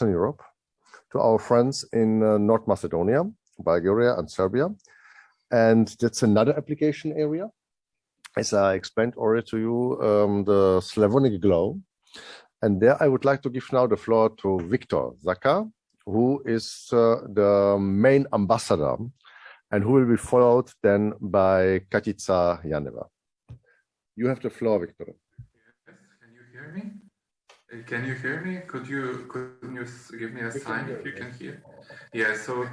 Europe, to our friends in North Macedonia, Bulgaria, and Serbia. And that's another application area. As I explained already to you, the Slavonic glow. And there I would like to give now the floor to Viktor Zakar, who is the main ambassador, and who will be followed then by Katica Janeva. You have the floor, Viktor. Yes, can you hear me? Can you hear me? Could you give me a sign if you can hear? Yeah, so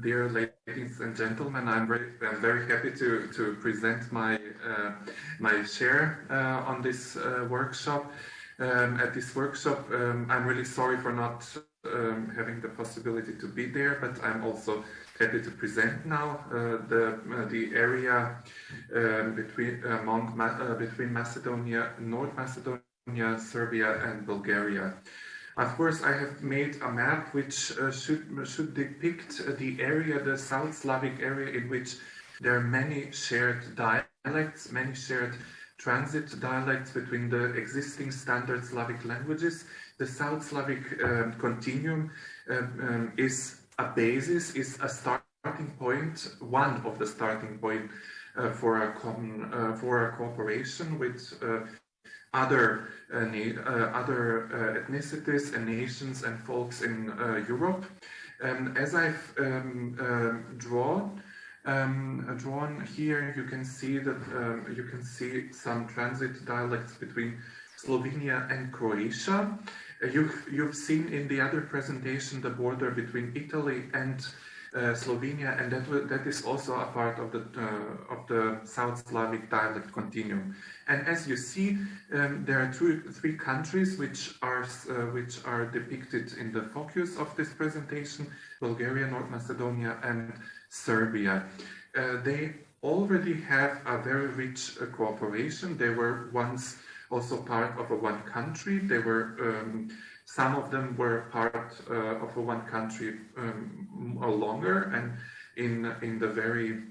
dear ladies and gentlemen, I'm very happy to present my share on this workshop. At this workshop, I'm really sorry for not having the possibility to be there, but I'm also happy to present now the area between Macedonia, North Macedonia, Serbia, and Bulgaria. Of course, I have made a map which should depict the area, the South Slavic area, in which there are many shared dialects, many shared transit dialects between the existing standard Slavic languages. The South Slavic continuum is a basis, is a starting point, one of the starting point for a cooperation with other ethnicities and nations and folks in Europe. As I've drawn here, you can see that you can see some transit dialects between Slovenia and Croatia. You've seen in the other presentation the border between Italy and Slovenia, and that is also a part of the South Slavic dialect continuum. And as you see, there are three countries which are depicted in the focus of this presentation: Bulgaria, North Macedonia, and Serbia. They already have a very rich cooperation. They were once also part of one country. They were some of them were part of one country longer and in the very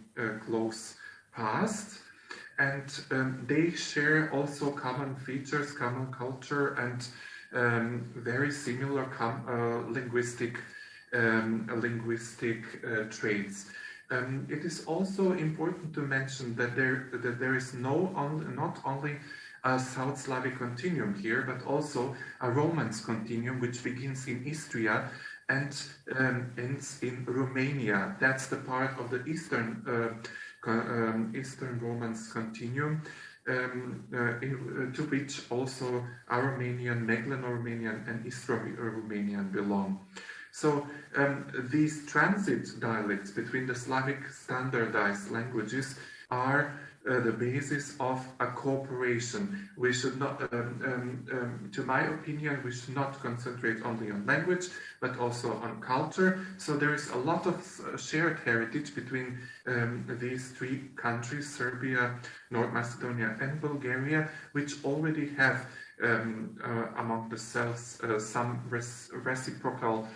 close past. And they share also common features, common culture, and very similar linguistic traits. It is also important to mention that there is not only a South Slavic continuum here, but also a Romance continuum, which begins in Istria and ends in Romania. That's the part of the Eastern Romance continuum, to which also Aromanian, Megleno-Romanian, and Istro-Romanian belong. So these transit dialects between the Slavic standardized languages are the basis of a cooperation. We should not, to my opinion, we should not concentrate only on language, but also on culture. So there is a lot of shared heritage between these three countries, Serbia, North Macedonia, and Bulgaria, which already have among themselves some reciprocal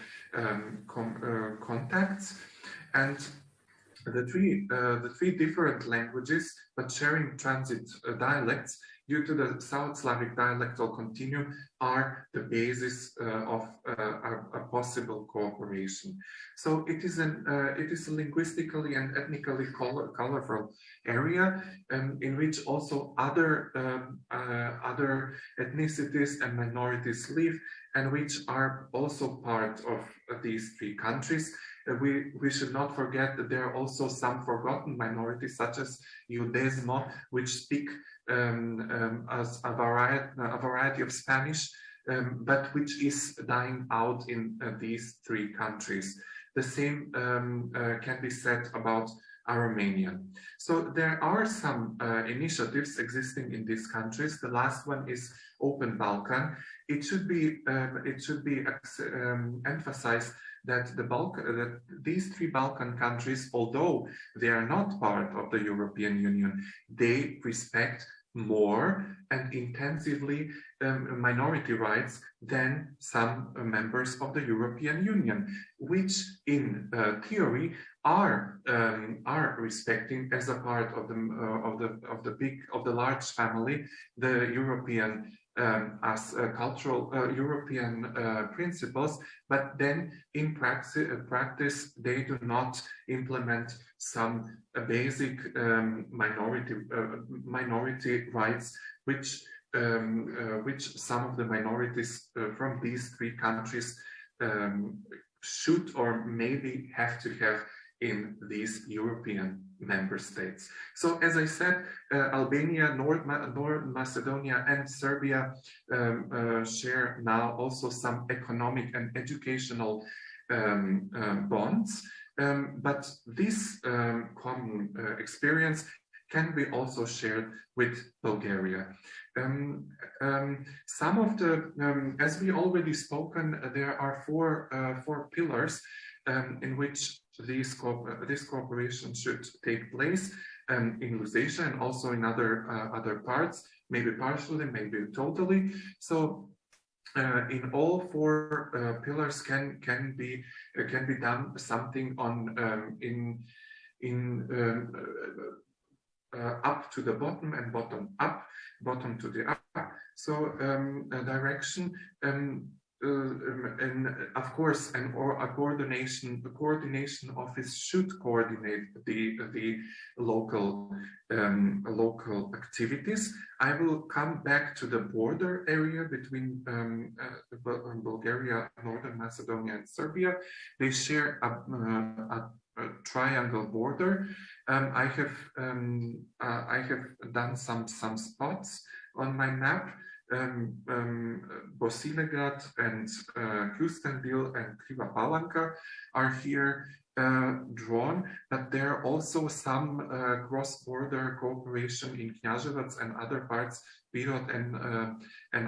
contacts. And the three different languages, but sharing transit dialects, due to the South Slavic dialectal continuum, are the basis of a possible cooperation. So it is a linguistically and ethnically colorful area, in which also other ethnicities and minorities live, and which are also part of these three countries. We should not forget that there are also some forgotten minorities, such as Judezmo, which speak as a variety of Spanish, but which is dying out in these three countries. The same can be said about Aromanian. So there are some initiatives existing in these countries. The last one is Open Balkan. It should be emphasized that these three Balkan countries, although they are not part of the European Union, they respect more and intensively minority rights than some members of the European Union, which in theory are respecting as a part of the large family the European as cultural European principles, but then in practice they do not implement some basic minority rights, which some of the minorities from these three countries should or maybe have to have in these European member states. So as I said, Albania, North Macedonia and Serbia share now also some economic and educational bonds, but this common experience can be also shared with Bulgaria. Some of the, as we already spoken, there are four pillars in which this cooperation should take place in Lusatia and also in other parts, maybe partially, maybe totally. So in all four pillars can be done something on up to the bottom and bottom up, bottom to the up. So direction. And of course, a coordination office should coordinate the local activities. I will come back to the border area between Bulgaria, Northern Macedonia, and Serbia. They share a triangle border. I have done some spots on my map. Bosilegrad and Kustenbil and Kriva Palanka are here drawn, but there are also some cross-border cooperation in Kняževac and other parts, Pirot and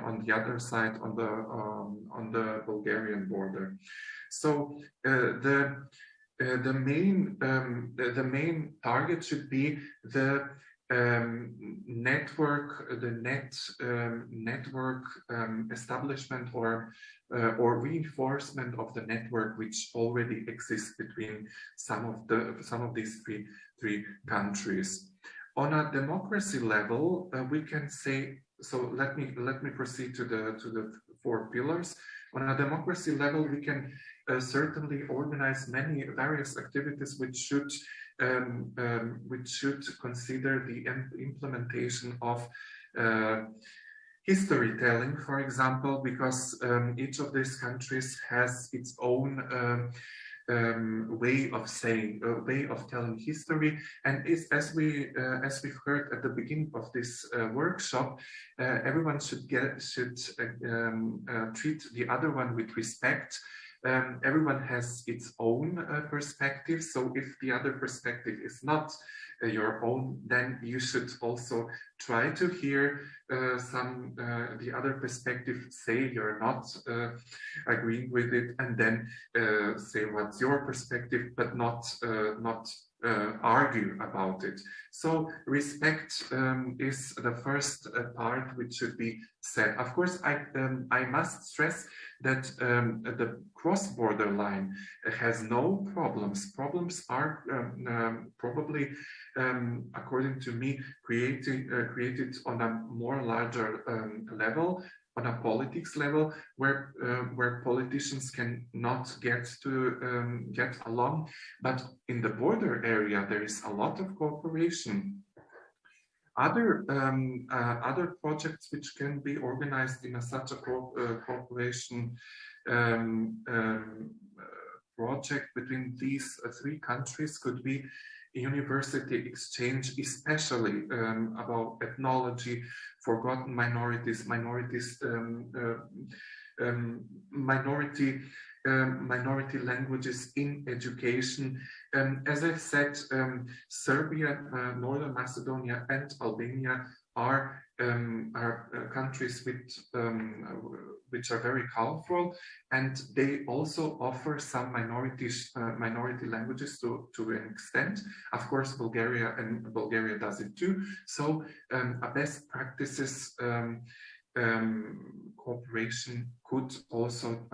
on the other side on the Bulgarian border. So the main target should be the network establishment or reinforcement of the network which already exists between some of these three countries. On a democracy level, we can say, so let me proceed to the four pillars. On a democracy level, we can certainly organize many various activities which should consider the implementation of history telling, for example, because each of these countries has its own way of telling history, and as we've heard at the beginning of this workshop, everyone should treat the other one with respect. Everyone has its own perspective, so if the other perspective is not your own, then you should also try to hear the other perspective, say you're not agreeing with it, and then say what's your perspective, but not argue about it. So respect is the first part which should be said. Of course, I must stress that the cross-border line has no problems. Problems are probably, according to me, created on a more larger level, on a politics level, where politicians can not get along. But in the border area, there is a lot of cooperation. Other projects which can be organized in such a cooperation project between these three countries could be university exchange, especially about ethnology, forgotten minorities, minority languages in education. As I've said, Serbia, Northern Macedonia, and Albania are countries which are very colorful, and they also offer some minority languages to an extent. Of course, Bulgaria does it too. So a best practices cooperation could also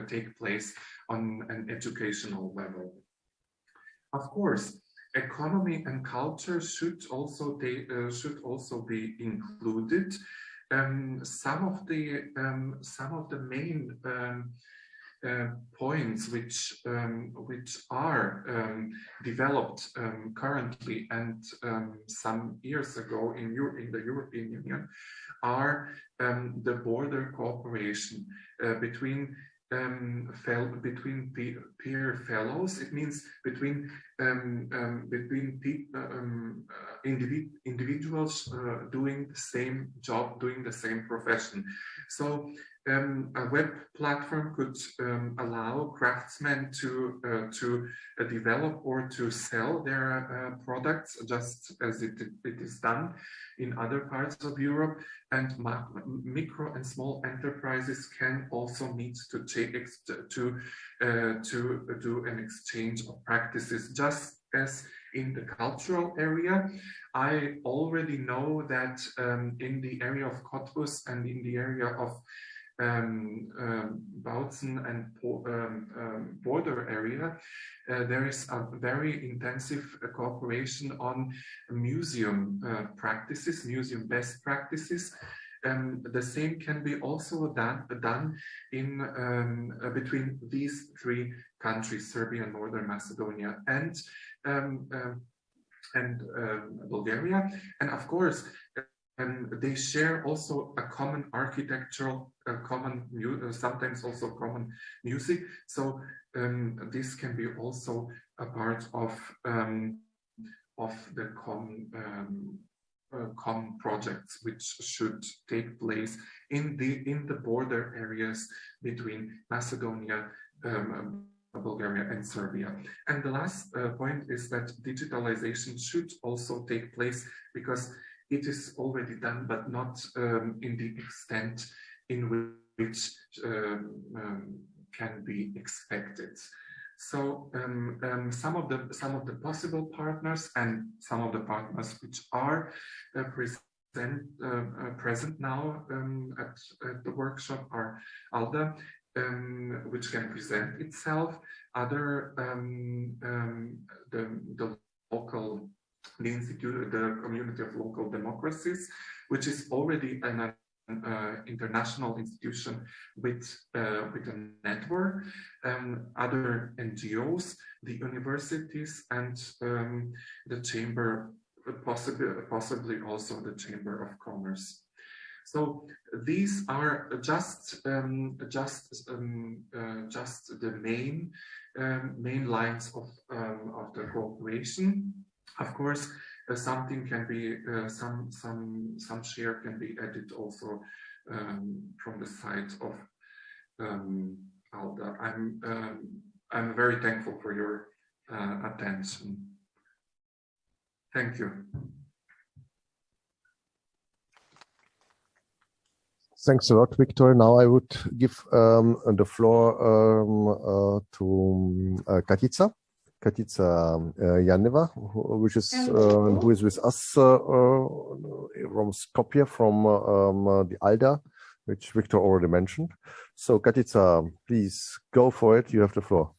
take place on an educational level. Of course, economy and culture should also be included. some of the main points which are developed currently and some years ago in the European Union are the border cooperation between peer fellows. It means between individuals doing the same job, doing the same profession. So a web platform could allow craftsmen to develop or to sell their products, just as it is done in other parts of Europe. And micro and small enterprises can also need to do an exchange of practices, just as in the cultural area. I already know that in the area of Cottbus and in the area of Bautzen and border area, there is a very intensive cooperation on museum practices, museum best practices. The same can be also done in between these three countries, Serbia, Northern Macedonia, and Bulgaria, and of course. They share also a common architectural, sometimes also common music. So this can be also a part of the common projects which should take place in the border areas between Macedonia, Bulgaria and Serbia. And the last point is that digitalization should also take place, because it is already done, but not in the extent in which can be expected. So some of the possible partners and some of the partners which are present now at the workshop are ALDA, which can present itself, other the Community of Local Democracies, which is already an international institution with a network, other NGOs, the universities, and the chamber, possibly also the Chamber of Commerce. So these are just the main lines of the cooperation. Of course, something can be some share can be added also from the side of ALDA. I'm very thankful for your attention. Thank you. Thanks a lot, Viktor. Now I would give the floor to Katica. Katica Janeva, who is with us from Skopje, from the ALDA, which Viktor already mentioned. So Katica, please go for it. You have the floor.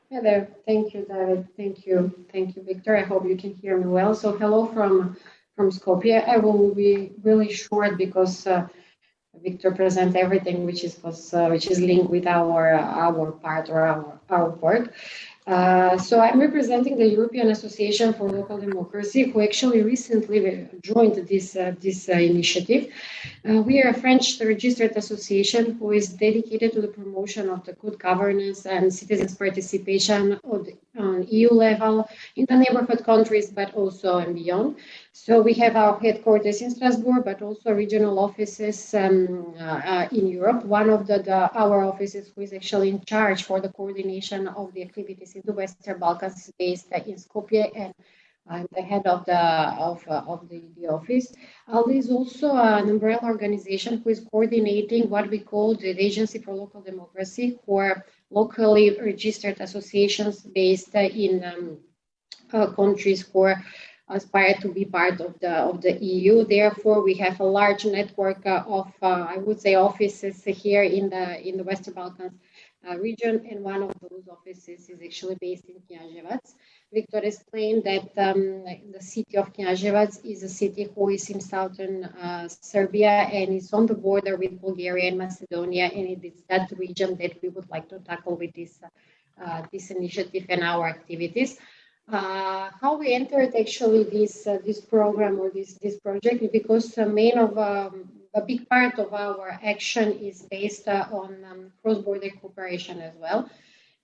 Hello. Thank you, David. Thank you, Viktor. I hope you can hear me well. So hello from Skopje. I will be really short because Viktor present everything which is linked with our part or our work. So I'm representing the European Association for Local Democracy, who actually recently joined this initiative. We are a French registered association who is dedicated to the promotion of the good governance and citizens' participation on EU level, in the neighborhood countries, but also and beyond. So we have our headquarters in Strasbourg, but also regional offices in Europe. One of our offices who is actually in charge for the coordination of the activities in the Western Balkans is based in Skopje, and I'm the head of the office. ALDA is also an umbrella organization who is coordinating what we call the Agency for Local Democracy, who are locally registered associations based in countries who are aspire to be part of the EU. Therefore, we have a large network of, I would say, offices here in the Western Balkans region, and one of those offices is actually based in Knjaževac. Viktor explained that the city of Knjaževac is a city who is in southern Serbia and is on the border with Bulgaria and Macedonia, and it is that region that we would like to tackle with this initiative and our activities. How we entered actually this program or this project, because a big part of our action is based on cross-border cooperation as well.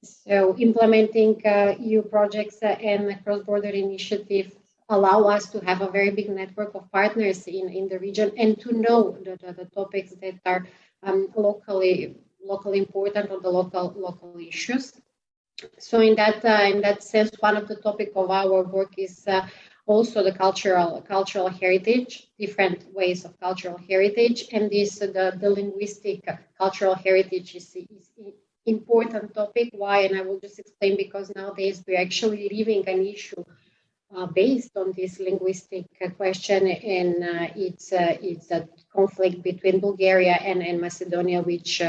So implementing EU projects and cross-border initiatives allow us to have a very big network of partners in the region and to know the topics that are locally important or the local issues. So in that sense, one of the topics of our work is also the cultural heritage, different ways of cultural heritage, and the linguistic cultural heritage is important topic. Why? And I will just explain, because nowadays we're actually living an issue based on this linguistic question, and it's a conflict between Bulgaria and Macedonia, which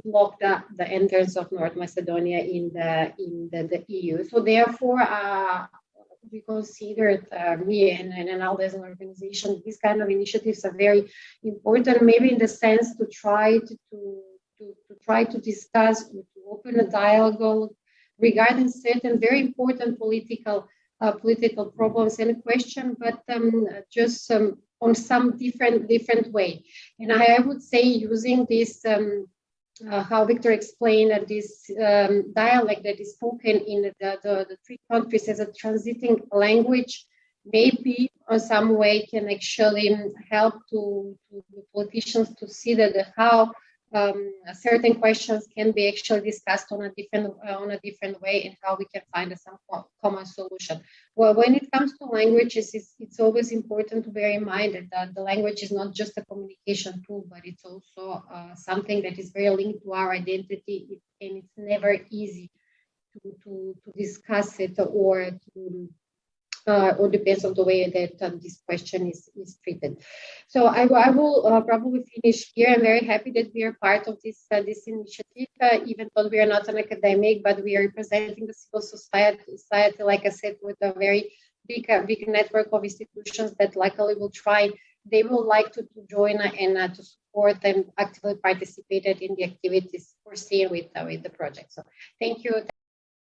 block the entrance of North Macedonia in the EU. So therefore, we considered, me and ALDE as an organization, these kind of initiatives are very important, maybe in the sense to try to discuss, to open a dialogue regarding certain very important political problems and questions, but just on some different way. And I would say, using this, how Viktor explained, that this dialect that is spoken in the three countries as a transiting language, maybe in some way can actually help to the politicians to see that how certain questions can be actually discussed on a different way, and how we can find some common solution. Well, when it comes to languages, it's always important to bear in mind that the language is not just a communication tool, but it's also something that is very linked to our identity, and it's never easy to discuss it or depends on the way that this question is treated. So I will probably finish here. I'm very happy that we are part of this initiative, even though we are not an academic, but we are representing the civil society, like I said, with a very big network of institutions that likely will try. They will like to join and to support and actively participated in the activities foreseen with the project. So thank you.